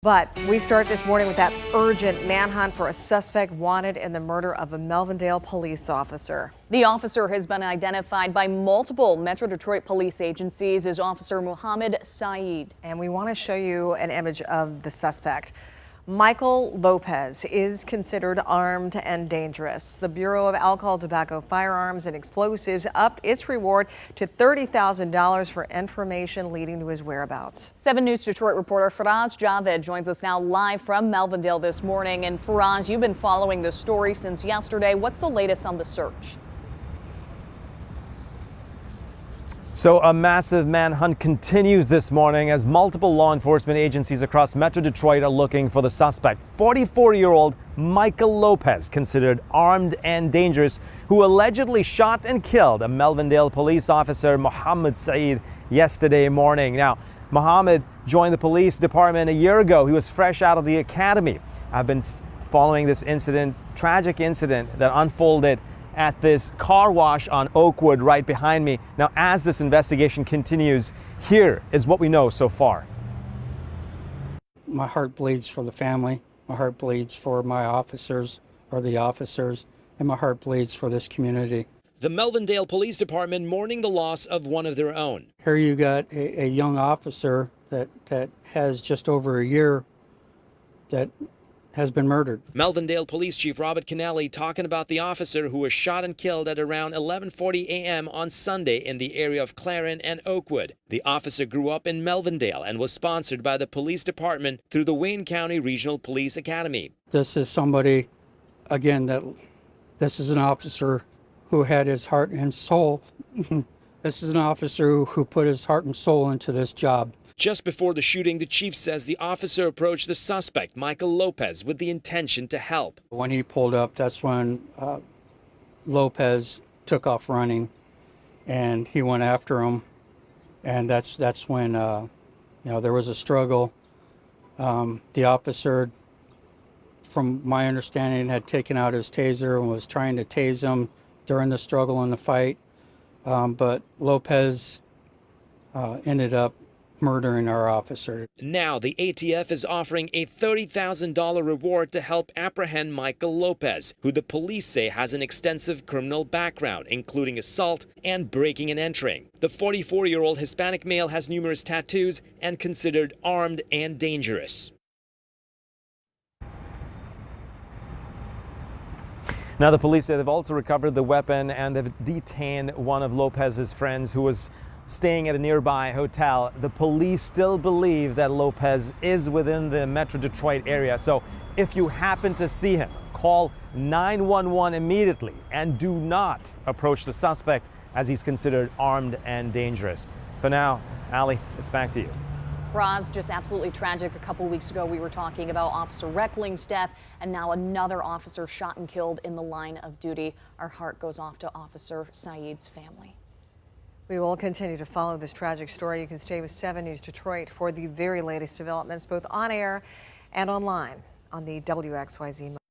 But we start this morning with that urgent manhunt for a suspect wanted in the murder of a Melvindale police officer. The officer has been identified by multiple Metro Detroit police agencies as Officer Mohammed Saeed. And we want to show you an image of the suspect. Michael Lopez is considered armed and dangerous. The Bureau of Alcohol, Tobacco, Firearms and Explosives upped its reward to $30,000 for information leading to his whereabouts. 7 News Detroit reporter Faraz Javed joins us now live from Melvindale this morning. And Faraz, you've been following this story since yesterday. What's the latest on the search? So a massive manhunt continues this morning as multiple law enforcement agencies across Metro Detroit are looking for the suspect. 44-year-old Michael Lopez, considered armed and dangerous, who allegedly shot and killed a Melvindale police officer, Mohammed Saeed, yesterday morning. Now, Mohammed joined the police department a year ago. He was fresh out of the academy. I've been following this incident, tragic incident that unfolded at this car wash on Oakwood right behind me. Now, as this investigation continues, here is what we know so far. My heart bleeds for the family. My heart bleeds for my officers, or the officers, and my heart bleeds for this community. The Melvindale Police Department mourning the loss of one of their own. Here you got a young officer that has just over a year that has been murdered. Melvindale Police Chief Robert Kennaley talking about the officer who was shot and killed at around 11:40 a.m. on Sunday in the area of Clarann and Oakwood. The officer grew up in Melvindale and was sponsored by the police department through the Wayne County Regional Police Academy. This is somebody, again, this is an officer who had his heart and soul. This is an officer who put his heart and soul into this job. Just before the shooting, the chief says the officer approached the suspect, Michael Lopez, with the intention to help. When he pulled up, that's when Lopez took off running, and he went after him, and that's when there was a struggle. The officer, from my understanding, had taken out his taser and was trying to tase him during the struggle and the fight, but Lopez ended up murdering our officer. Now the ATF is offering a $30,000 reward to help apprehend Michael Lopez, who the police say has an extensive criminal background, including assault and breaking and entering. The 44-year-old Hispanic male has numerous tattoos and considered armed and dangerous. Now, the police say they've also recovered the weapon and they've detained one of Lopez's friends who was staying at a nearby hotel. The police still believe that Lopez is within the Metro Detroit area. So if you happen to see him, call 911 immediately and do not approach the suspect as he's considered armed and dangerous. For now, Allie, it's back to you. Roz, just absolutely tragic. A couple weeks ago, we were talking about Officer Reckling's death, and now another officer shot and killed in the line of duty. Our heart goes off to Officer Saeed's family. We will continue to follow this tragic story. You can stay with 7 News Detroit for the very latest developments, both on air and online on the WXYZ.